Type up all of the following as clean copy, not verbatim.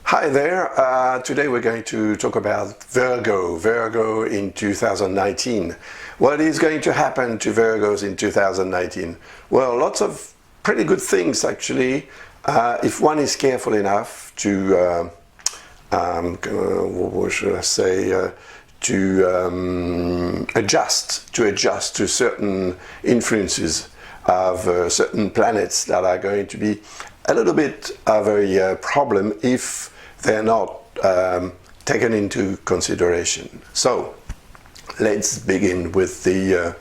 Hi there, today we're going to talk about Virgo in 2019. What is going to happen to Virgos in 2019? Well, lots of pretty good things actually, if one is careful enough to, what should I say, to adjust to certain influences of certain planets that are going to be a little bit of a problem if they're not taken into consideration. So let's begin with the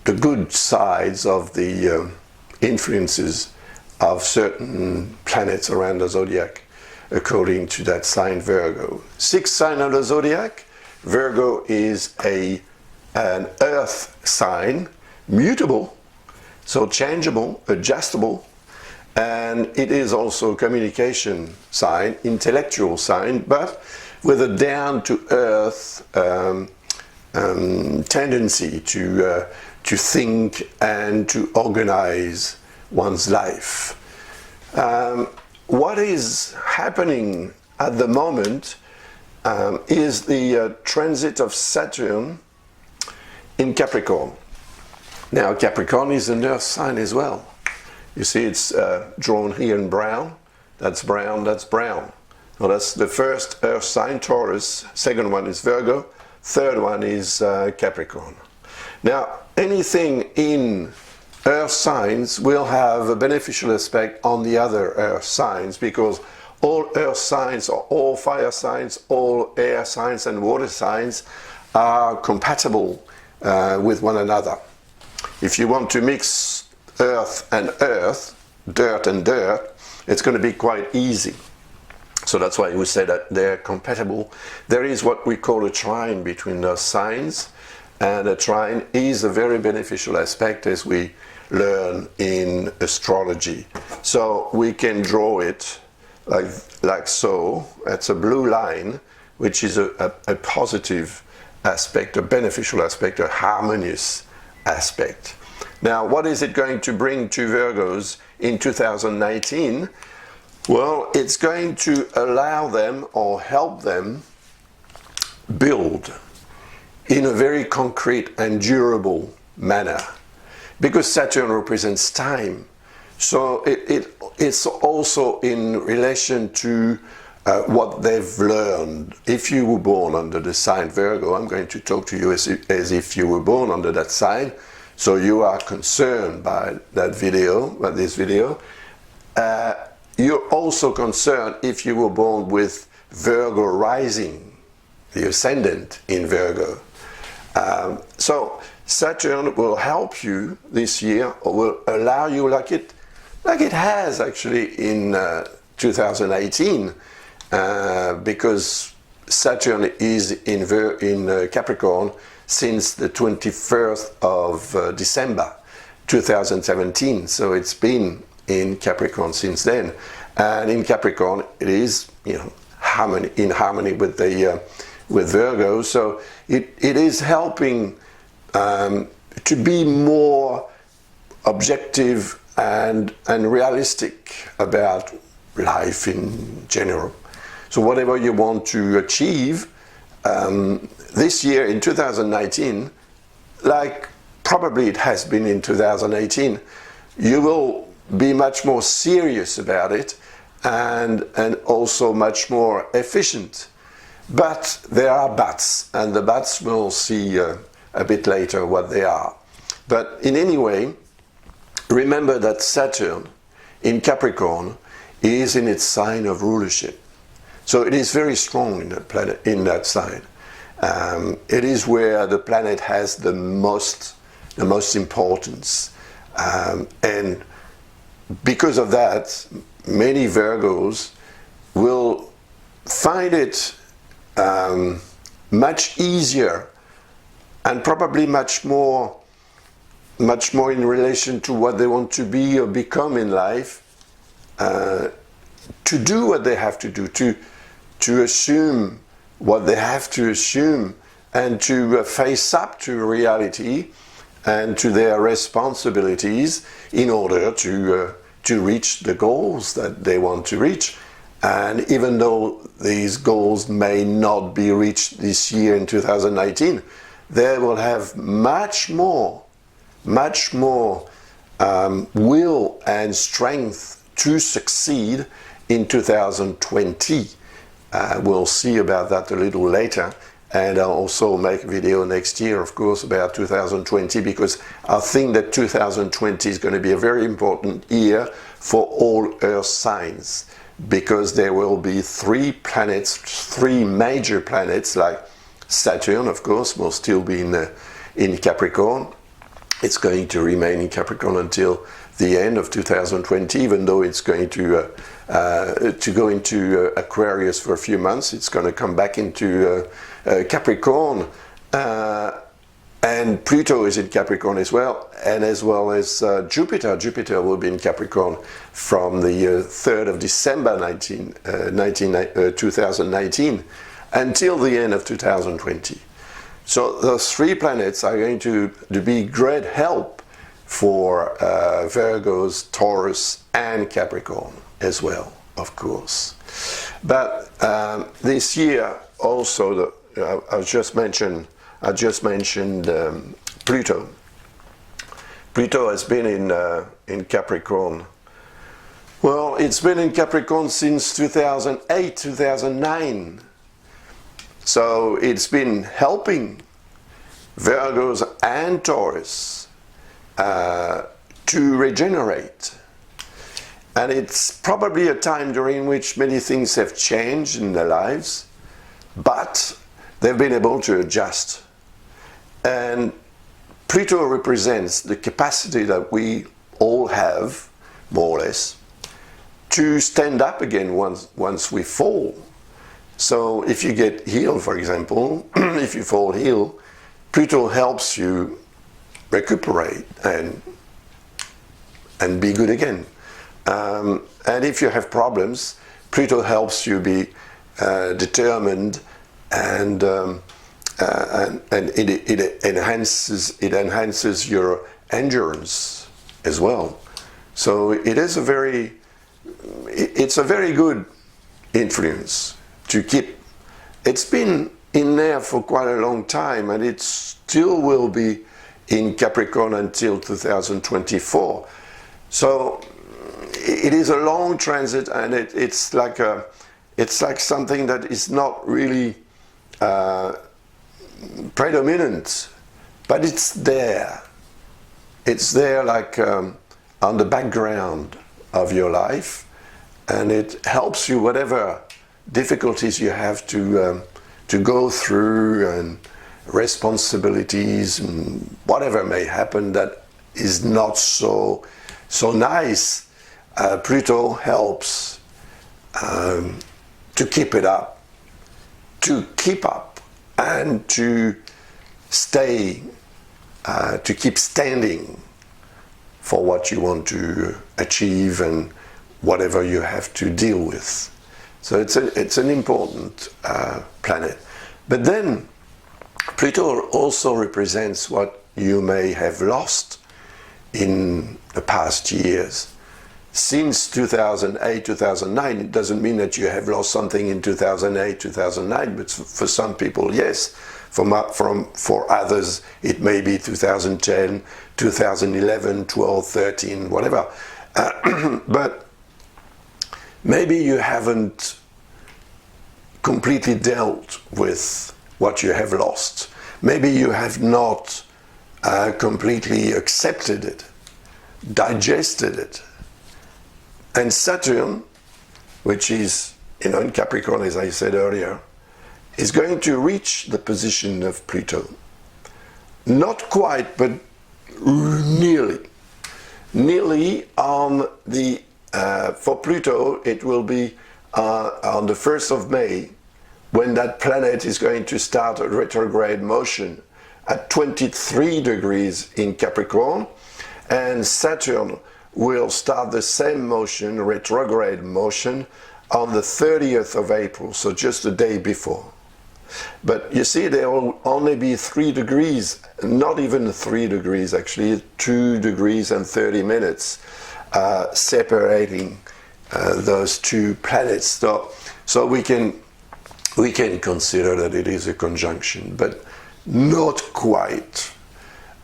good sides of the influences of certain planets around the zodiac according to that sign Virgo. Sixth sign of the zodiac, Virgo is an earth sign, mutable, so changeable, adjustable, and it is also communication sign, intellectual sign, but with a down-to-earth tendency to think and to organize one's life. What is happening at the moment is the transit of Saturn in Capricorn. Now, Capricorn is an earth sign as well. You see it's drawn here in brown. That's brown, that's brown. Well, that's the first earth sign, Taurus. Second one is Virgo. Third one is Capricorn. Now, anything in earth signs will have a beneficial aspect on the other earth signs, because all earth signs, or all fire signs, all air signs and water signs are compatible with one another. If you want to mix earth and earth, dirt and dirt, it's going to be quite easy. So that's why we say that they're compatible. There is what we call a trine between those signs, and a trine is a very beneficial aspect as we learn in astrology. So we can draw it like so. It's a blue line, which is a positive aspect, a beneficial aspect, a harmonious aspect. Now, what is it going to bring to Virgos in 2019? Well, it's going to allow them or help them build in a very concrete and durable manner, because Saturn represents time. So it's also in relation to what they've learned. If you were born under the sign Virgo, I'm going to talk to you as if you were born under that sign. So you are concerned by that video, by this video. You're also concerned if you were born with Virgo rising, the ascendant in Virgo. So Saturn will help you this year, or will allow you, like it has actually in 2018, because Saturn is in Capricorn since the 21st of December 2017. So it's been in Capricorn since then. And in Capricorn, it is, in harmony with the with Virgo. So it is helping to be more objective and realistic about life in general. So whatever you want to achieve this year in 2019, like probably it has been in 2018, you will be much more serious about it and also much more efficient. But there are buts, and the buts we'll see a bit later what they are. But in any way, remember that Saturn in Capricorn is in its sign of rulership. So it is very strong in that planet, in that sign. It is where the planet has the most the most importance. And because of that, many Virgos will find it much easier and probably much more in relation to what they want to be or become in life, to do what they have to do, to assume what they have to assume, and to face up to reality and to their responsibilities in order to reach the goals that they want to reach. And even though these goals may not be reached this year in 2019, they will have much more will and strength to succeed in 2020. We'll see about that a little later, and I'll also make a video next year, of course, about 2020, because I think that 2020 is going to be a very important year for all Earth signs, because there will be three major planets, like Saturn, of course, will still be in Capricorn. It's going to remain in Capricorn until the end of 2020, even though it's going to go into Aquarius for a few months. It's going to come back into Capricorn, and Pluto is in Capricorn as well, and as well as Jupiter. Jupiter will be in Capricorn from the 3rd of December 2019 until the end of 2020. So those three planets are going to be great help for Virgos, Taurus, and Capricorn as well, of course. But this year also, I just mentioned Pluto. Pluto has been in Capricorn. Well, it's been in Capricorn since 2008, 2009. So it's been helping Virgos and Taurus to regenerate. And it's probably a time during which many things have changed in their lives, but they've been able to adjust. And Pluto represents the capacity that we all have, more or less, to stand up again once we fall. So if you get healed, for example, if you fall ill, Pluto helps you recuperate and be good again. And if you have problems, Pluto helps you be determined, and it enhances your endurance as well. So it's a very good influence to keep. It's been in there for quite a long time, and it still will be in Capricorn until 2024. So it is a long transit, and it's like something that is not really predominant, but it's there. It's there, like on the background of your life, and it helps you whatever difficulties you have to go through, and responsibilities and whatever may happen that is not so nice. Pluto helps to keep it up, and to stay, to keep standing for what you want to achieve and whatever you have to deal with. So it's an important planet. But then Pluto also represents what you may have lost in the past years. Since 2008, 2009, it doesn't mean that you have lost something in 2008, 2009, but for some people, yes. For others, it may be 2010, 2011, 12, 13, whatever. But maybe you haven't completely dealt with what you have lost. Maybe you have not completely accepted it, digested it. And Saturn, which is in Capricorn, as I said earlier, is going to reach the position of Pluto. Not quite, but nearly on the, for Pluto, it will be on the 1st of May, when that planet is going to start a retrograde motion at 23 degrees in Capricorn, and Saturn will start the same motion, retrograde motion, on the 30th of April, so just the day before. But you see, there will only be 3 degrees, not even 3 degrees actually, 2 degrees and 30 minutes separating those two planets. So we can consider that it is a conjunction, but not quite.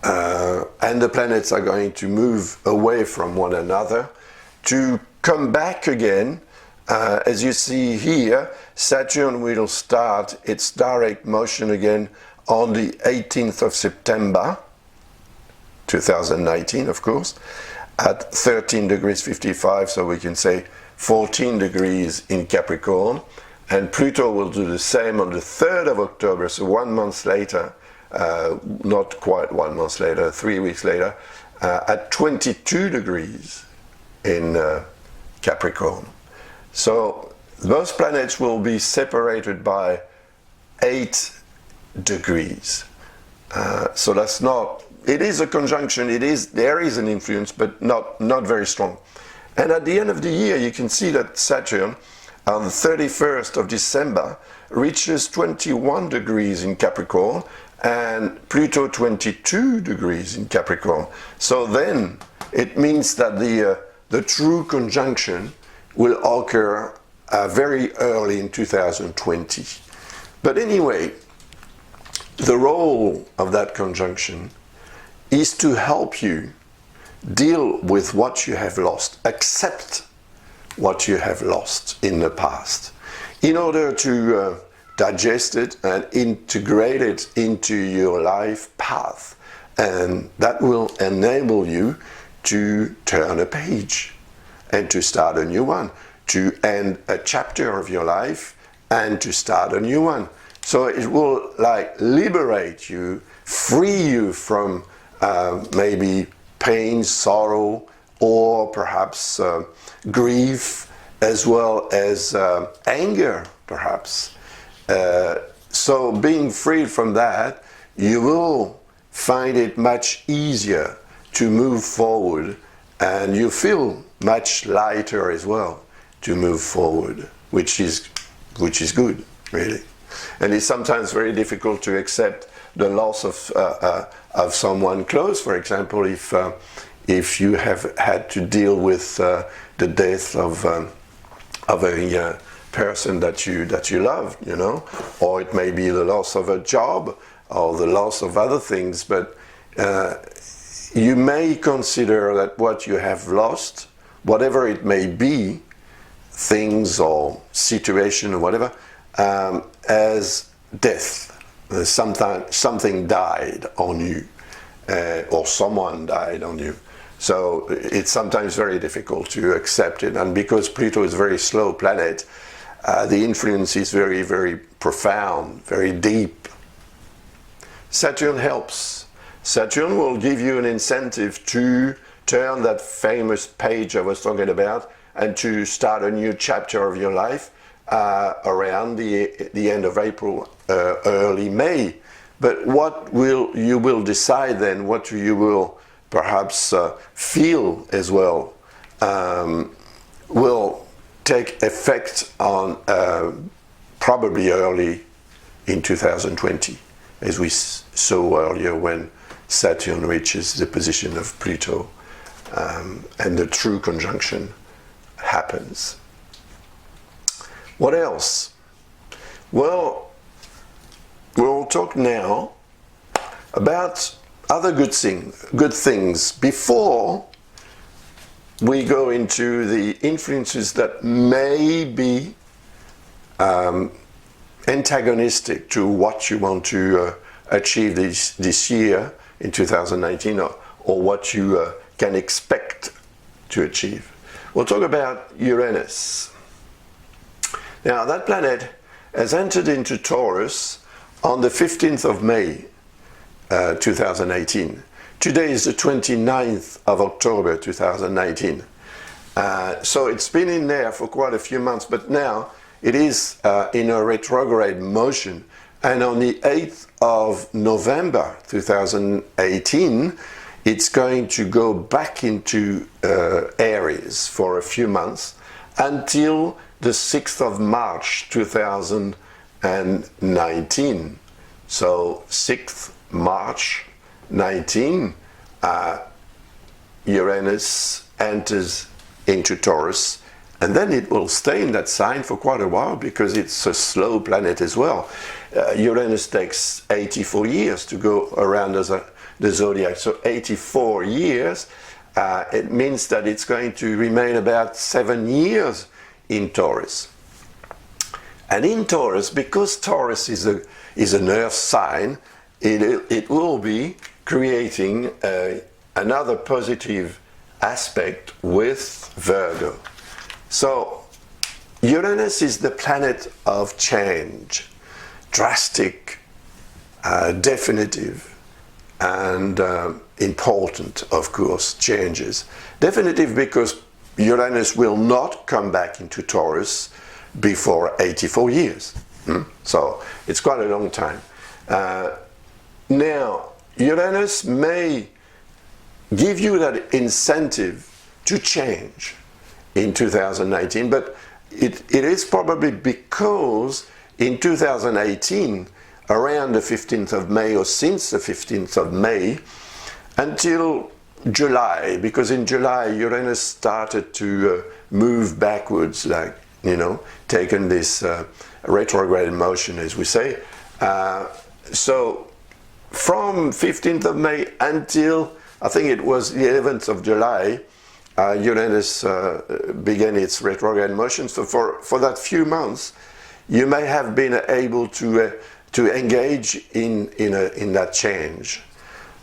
And the planets are going to move away from one another to come back again. As you see here, Saturn will start its direct motion again on the 18th of September 2019, of course, at 13 degrees 55, so we can say 14 degrees in Capricorn. And Pluto will do the same on the 3rd of October, so 1 month later, not quite 1 month later, 3 weeks later, at 22 degrees in Capricorn. So those planets will be separated by 8 degrees. So that's not, it is a conjunction, there is an influence, but not very strong. And at the end of the year, you can see that Saturn, on the 31st of December, reaches 21 degrees in Capricorn, and Pluto 22 degrees in Capricorn. So then it means that the true conjunction will occur very early in 2020. But anyway, the role of that conjunction is to help you deal with what you have lost, accept what you have lost in the past, in order to digest it and integrate it into your life path. And that will enable you to turn a page and to start a new one, to end a chapter of your life and to start a new one. So it will liberate you, free you from maybe pain, sorrow, or perhaps grief, as well as anger, perhaps. So being freed from that, you will find it much easier to move forward, and you feel much lighter as well to move forward, which is good, really. And it's sometimes very difficult to accept the loss of someone close. For example, if you have had to deal with the death of a person that you love, you know, or it may be the loss of a job or the loss of other things, but you may consider that what you have lost, whatever it may be, things or situation or whatever, as death. Something died on you, or someone died on you. So it's sometimes very difficult to accept it, and because Pluto is a very slow planet, the influence is very, very profound, very deep. Saturn helps. Saturn will give you an incentive to turn that famous page I was talking about and to start a new chapter of your life around the end of April, early May. But what you will decide then, what you will perhaps feel as well, will take effect on probably early in 2020, as we saw earlier when Saturn reaches the position of Pluto and the true conjunction happens. What else? Well, we'll talk now about other good things before we go into the influences that may be antagonistic to what you want to achieve this year in 2019, or what you can expect to achieve. We'll talk about Uranus. Now, that planet has entered into Taurus on the 15th of May 2018. Today is the 29th of October 2019. So it's been in there for quite a few months, but now it is in a retrograde motion. And on the 8th of November 2018, it's going to go back into Aries for a few months until the 6th of March 2019. So 6th March 19, Uranus enters into Taurus, and then it will stay in that sign for quite a while because it's a slow planet as well. Uranus takes 84 years to go around the zodiac, so 84 years, it means that it's going to remain about 7 years in Taurus. And in Taurus, because Taurus is an earth sign, it will be creating another positive aspect with Virgo. So Uranus is the planet of change, drastic, definitive, and important, of course, changes. Definitive because Uranus will not come back into Taurus before 84 years. So it's quite a long time. Now, Uranus may give you that incentive to change in 2019, but it is probably because in 2018, around the 15th of May, or since the 15th of May, until July, because in July Uranus started to move backwards, like, taken this retrograde motion, as we say. So from 15th of May until, I think it was the 11th of July, Uranus began its retrograde motion. So for that few months, you may have been able to engage in that change,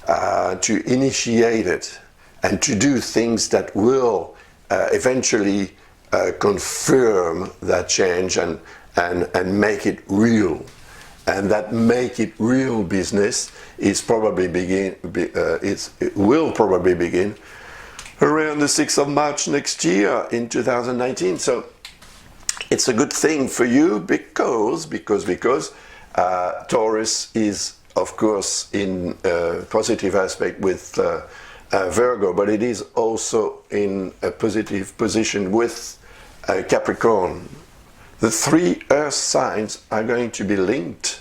to initiate it, and to do things that will eventually confirm that change and make it real. And that make it real business is probably it will probably begin around the 6th of March next year in 2019. So it's a good thing for you because Taurus is, of course, in a positive aspect with Virgo, but it is also in a positive position with Capricorn. The three earth signs are going to be linked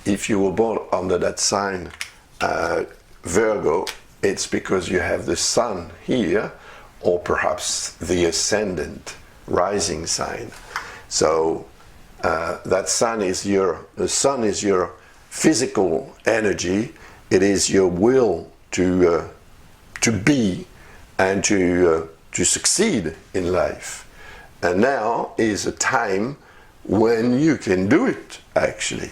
if you were born under that sign, Virgo. It's because you have the sun here, or perhaps the ascendant rising sign. So the sun is your physical energy. It is your will to be and to succeed in life. And now is a time when you can do it, actually.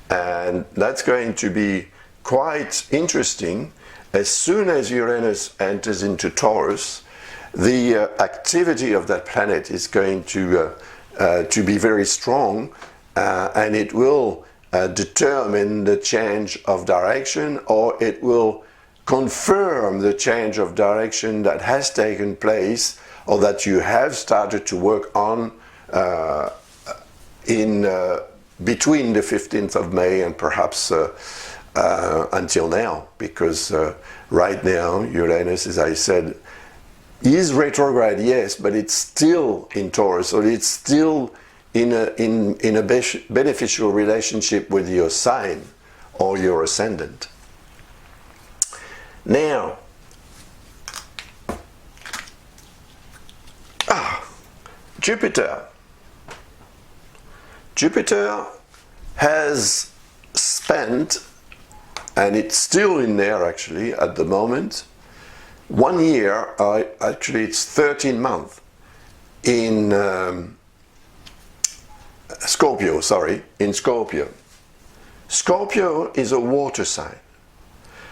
And that's going to be quite interesting. As soon as Uranus enters into Taurus, the activity of that planet is going to be very strong, and it will determine the change of direction, or it will confirm the change of direction that has taken place, or that you have started to work on between the 15th of May and perhaps until now, because right now Uranus, as I said, is retrograde, yes, but it's still in Taurus, so it's still in a beneficial relationship with your sign or your ascendant. Now, Jupiter. Jupiter has spent, and it's still in there actually at the moment, 1 year, actually it's 13 months, in Scorpio. Scorpio is a water sign.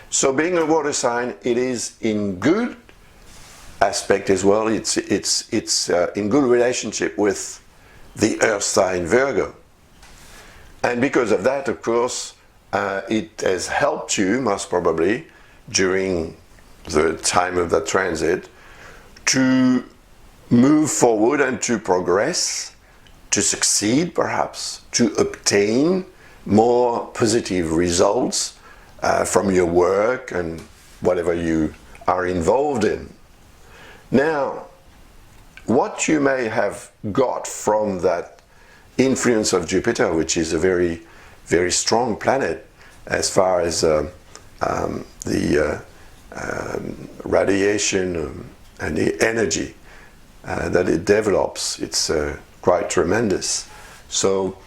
So being a water sign, it is in good aspect as well. It's in good relationship with the earth sign Virgo. And because of that, of course, it has helped you, most probably, during the time of the transit to move forward and to progress, to succeed perhaps, to obtain more positive results from your work and whatever you are involved in. Now, what you may have got from that influence of Jupiter, which is a very, very strong planet as far as the radiation and the energy that it develops, it's quite tremendous. So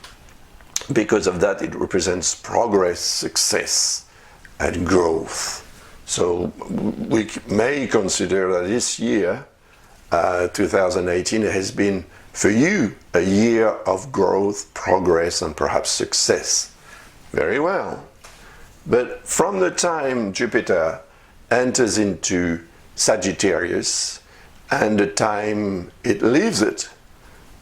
because of that, it represents progress, success, and growth. So we may consider that this year, 2018, has been for you a year of growth, progress, and perhaps success. Very well. But from the time Jupiter enters into Sagittarius and the time it leaves it,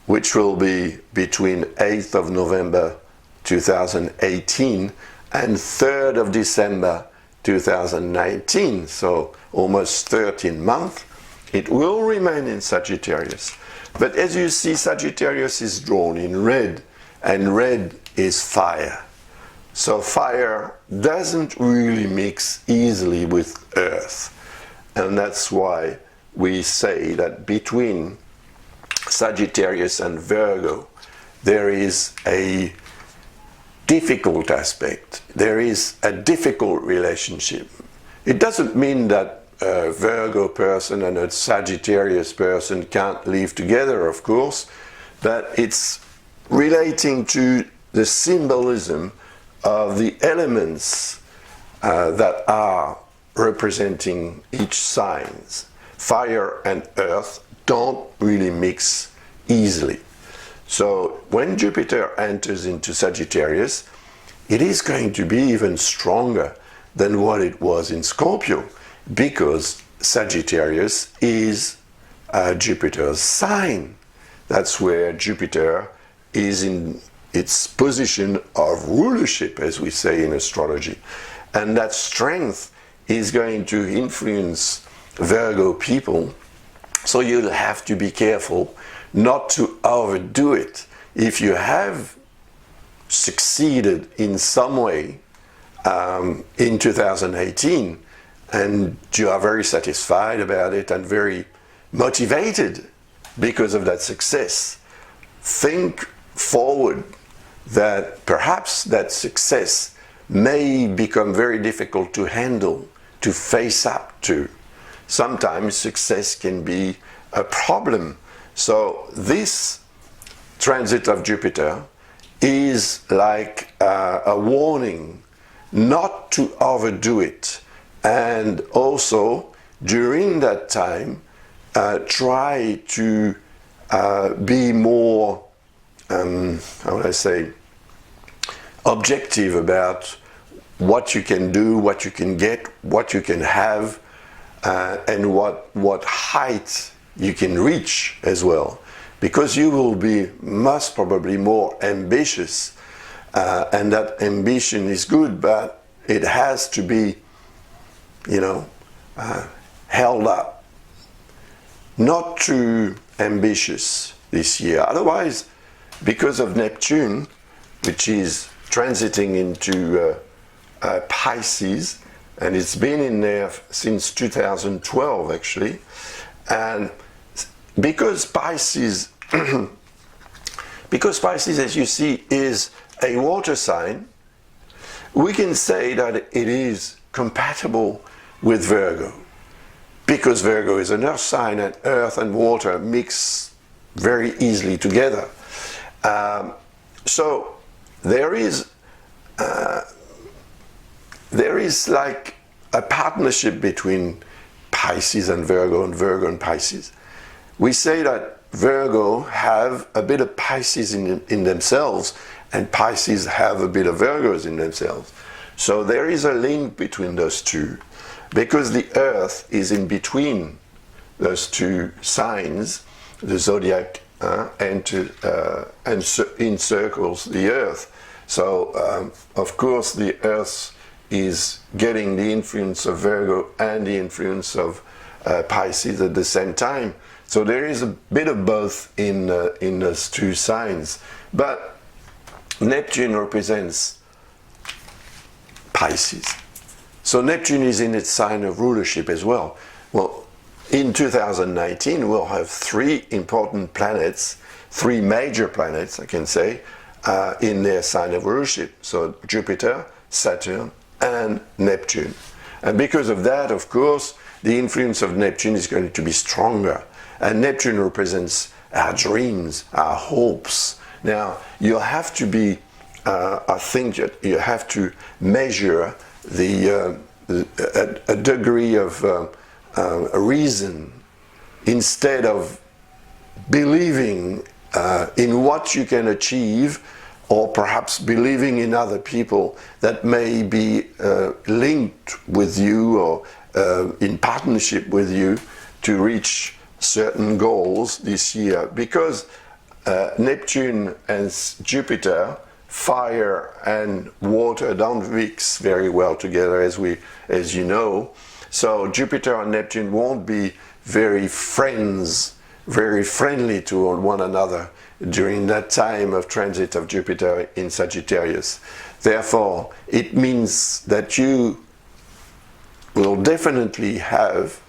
which will be between 8th of November 2018 and 3rd of December 2019, so almost 13 months, it will remain in Sagittarius. But as you see, Sagittarius is drawn in red, and red is fire. So fire doesn't really mix easily with earth. And that's why we say that between Sagittarius and Virgo, there is a difficult aspect. There is a difficult relationship. It doesn't mean that a Virgo person and a Sagittarius person can't live together, of course, but it's relating to the symbolism of the elements that are representing each signs. Fire and earth don't really mix easily. So when Jupiter enters into Sagittarius, it is going to be even stronger than what it was in Scorpio, because Sagittarius is Jupiter's sign. That's where Jupiter is in its position of rulership, as we say in astrology. And that strength is going to influence Virgo people. So you'll have to be careful not to overdo it. If you have succeeded in some way in 2018 and you are very satisfied about it and very motivated because of that success, think forward that perhaps that success may become very difficult to handle, to face up to. Sometimes success can be a problem. So this transit of Jupiter is like a warning not to overdo it. And also during that time, try to be more, how would I say, objective about what you can do, what you can get, what you can have, and what height you can reach as well, because you will be most probably more ambitious, and that ambition is good, but it has to be, held up. Not too ambitious this year. Otherwise, because of Neptune, which is transiting into Pisces, and it's been in there since 2012 actually, and because Pisces, as you see, is a water sign, we can say that it is compatible with Virgo, because Virgo is an earth sign, and earth and water mix very easily together. So there is like a partnership between Pisces and Virgo and Pisces. We say that Virgo have a bit of Pisces in themselves, and Pisces have a bit of Virgos in themselves. So there is a link between those two, because the Earth is in between those two signs, the zodiac, and encircles the Earth. So, of course, the Earth is getting the influence of Virgo and the influence of Pisces at the same time. So there is a bit of both in those two signs. But Neptune represents Pisces. So Neptune is in its sign of rulership as well. Well, in 2019, we'll have three important planets, three major planets, I can say, in their sign of rulership. So Jupiter, Saturn, and Neptune. And because of that, of course, the influence of Neptune is going to be stronger. And Neptune represents our dreams, our hopes. Now, you have to be, I think that you have to measure a degree of reason instead of believing in what you can achieve, or perhaps believing in other people that may be linked with you or in partnership with you to reach certain goals this year. Because Neptune and Jupiter, fire and water, don't mix very well together, as you know. So Jupiter and Neptune won't be very friendly to one another during that time of transit of Jupiter in Sagittarius. Therefore, it means that you will definitely have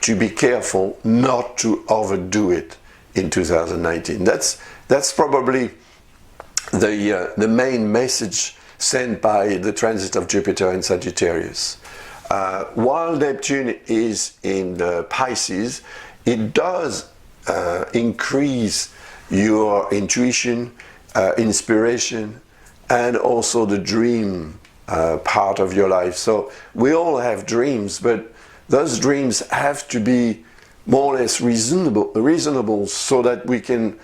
to be careful not to overdo it in 2019. That's probably the main message sent by the transit of Jupiter in Sagittarius. While Neptune is in Pisces, it does increase your intuition, inspiration, and also the dream part of your life. So we all have dreams, but those dreams have to be more or less reasonable so that we can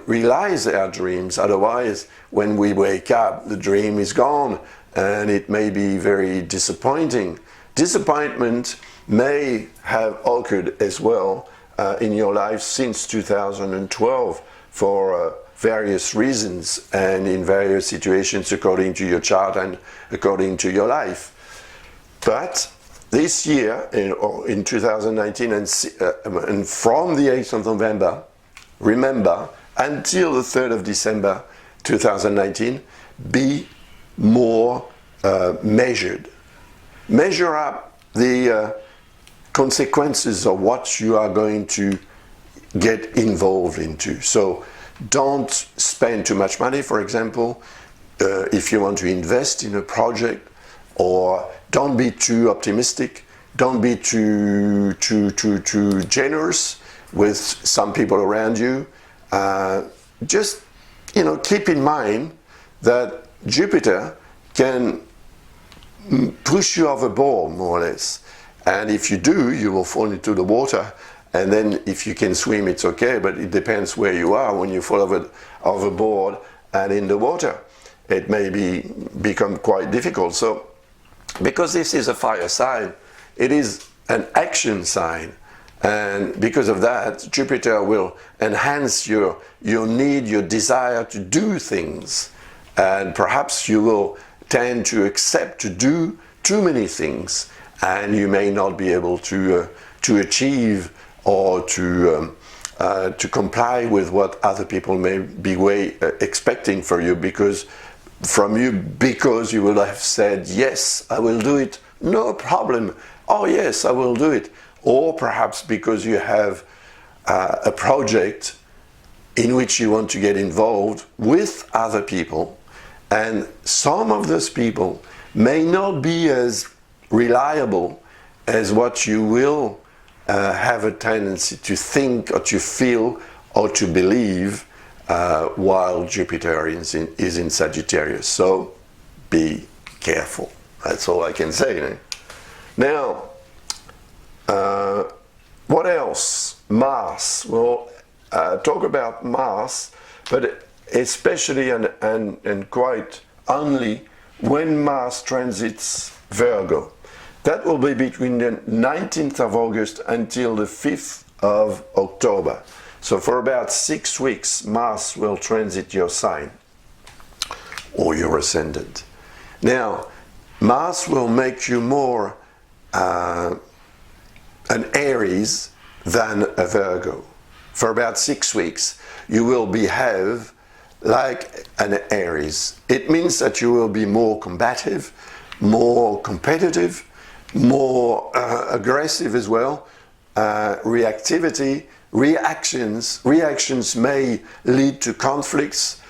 realize our dreams. Otherwise, when we wake up, the dream is gone, and it may be very disappointing. Disappointment may have occurred as well in your life since 2012 for various reasons and in various situations according to your chart and according to your life. But this year, in 2019, and from the 8th of November, remember, until the 3rd of December 2019, be more measured. Measure up the consequences of what you are going to get involved into. So don't spend too much money, for example, if you want to invest in a project, or don't be too optimistic, don't be too generous with some people around you. Just, keep in mind that Jupiter can push you overboard, more or less. And if you do, you will fall into the water. And then if you can swim, it's okay, but it depends where you are when you fall overboard and in the water. It may become quite difficult. So, because this is a fire sign, it is an action sign. And because of that, Jupiter will enhance your need, your desire to do things. And perhaps you will tend to accept to do too many things, and you may not be able to achieve or to comply with what other people may be expecting from you, because you will have said, yes, I will do it, no problem, oh yes, I will do it. Or perhaps because you have a project in which you want to get involved with other people, and some of those people may not be as reliable as what you will have a tendency to think or to feel or to believe while Jupiter is in Sagittarius. So be careful. That's all I can say. Now, what else? Mars. We'll talk about Mars, but especially and quite only when Mars transits Virgo. That will be between the 19th of August until the 5th of October. So for about 6 weeks, Mars will transit your sign or your ascendant. Now, Mars will make you more an Aries than a Virgo. For about 6 weeks, you will behave like an Aries. It means that you will be more combative, more competitive, more aggressive as well. Reactivity, reactions may lead to conflicts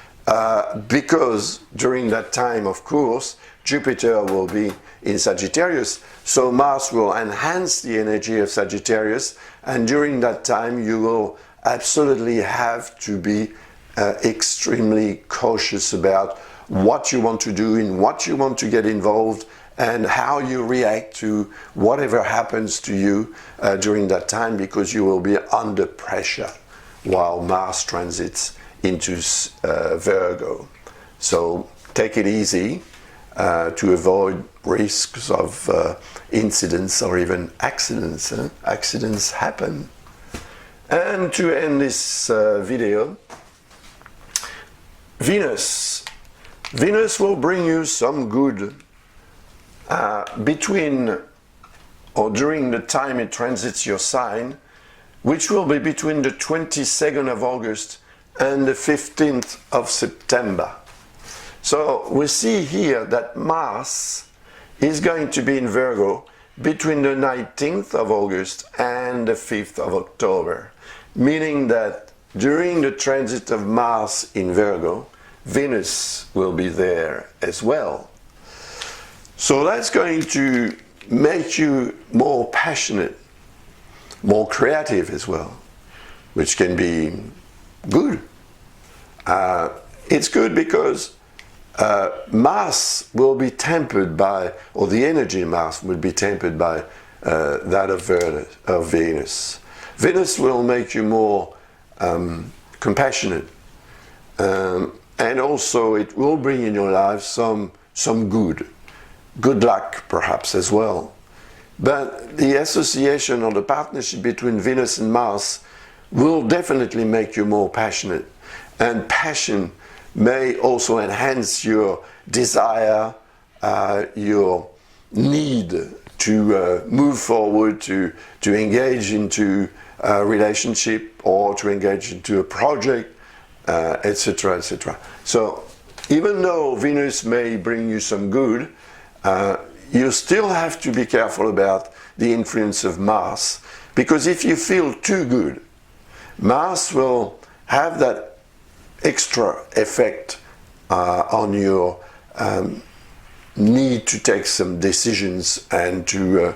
because during that time, of course, Jupiter will be in Sagittarius, so Mars will enhance the energy of Sagittarius, and during that time you will absolutely have to be extremely cautious about what you want to do, in what you want to get involved, and how you react to whatever happens to you during that time, because you will be under pressure while Mars transits into Virgo. So take it easy to avoid risks of incidents or even accidents. Accidents happen. And to end this video, Venus will bring you some good between or during the time it transits your sign, which will be between the 22nd of August and the 15th of September. So we see here that Mars is going to be in Virgo between the 19th of August and the 5th of October, meaning that during the transit of Mars in Virgo, Venus will be there as well. So that's going to make you more passionate, more creative as well, which can be good. It's good because Mars will be tempered by, or the energy of Mars will be tempered by that of Venus. Venus will make you more compassionate, and also it will bring in your life some good luck perhaps as well. But the association or the partnership between Venus and Mars will definitely make you more passionate, and passion may also enhance your desire, your need to move forward, to engage into a relationship or to engage into a project, etc., etc. So even though Venus may bring you some good, you still have to be careful about the influence of Mars, because if you feel too good, Mars will have that extra effect on your need to take some decisions and to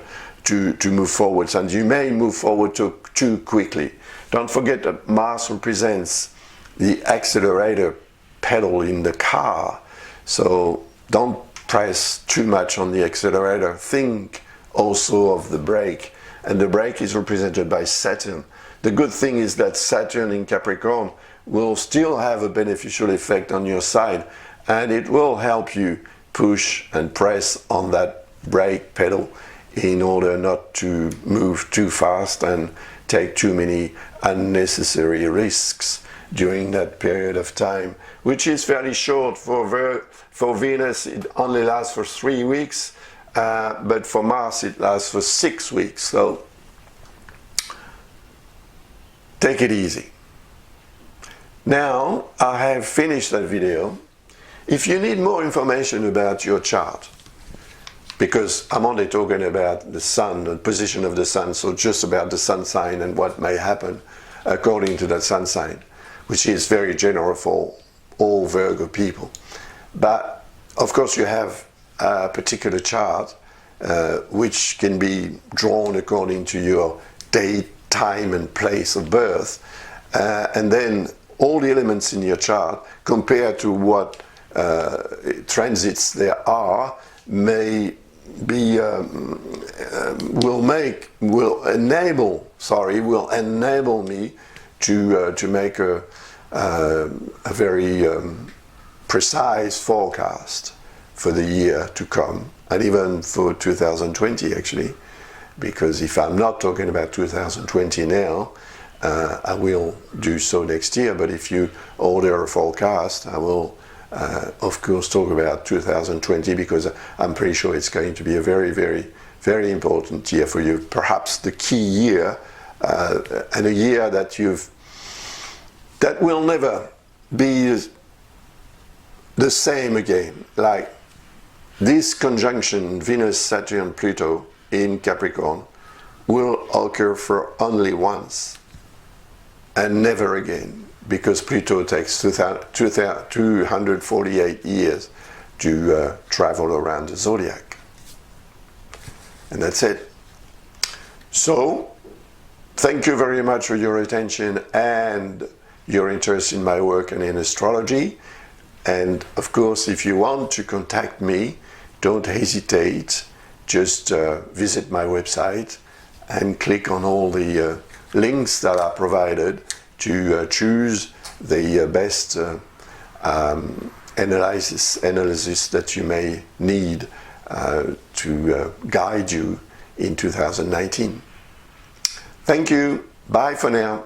move forwards, and you may move forward too quickly. Don't forget that Mars represents the accelerator pedal in the car, so don't press too much on the accelerator. Think also of the brake, and the brake is represented by Saturn. The good thing is that Saturn in Capricorn will still have a beneficial effect on your side, and it will help you push and press on that brake pedal in order not to move too fast and take too many unnecessary risks during that period of time, which is fairly short. For Venus it only lasts for 3 weeks, but for Mars it lasts for 6 weeks. So take it easy. Now I have finished that video. If you need more information about your chart, because I'm only talking about the sun, the position of the sun, so just about the sun sign and what may happen according to that sun sign, which is very general for all Virgo people. But of course you have a particular chart which can be drawn according to your date, time and place of birth, and then all the elements in your chart compared to what transits there are may be will enable me to make a very precise forecast for the year to come, and even for 2020 actually, because if I'm not talking about 2020 now, I will do so next year. But if you order a forecast, I will of course, talk about 2020, because I'm pretty sure it's going to be a very, very, very important year for you. Perhaps the key year, and a year that will never be the same again. Like this conjunction, Venus, Saturn, Pluto in Capricorn, will occur for only once and never again, because Pluto takes 248 years to travel around the zodiac. And that's it. So, thank you very much for your attention and your interest in my work and in astrology. And of course, if you want to contact me, don't hesitate. Just visit my website and click on all the links that are provided to choose the best analysis that you may need to guide you in 2019. Thank you. Bye for now.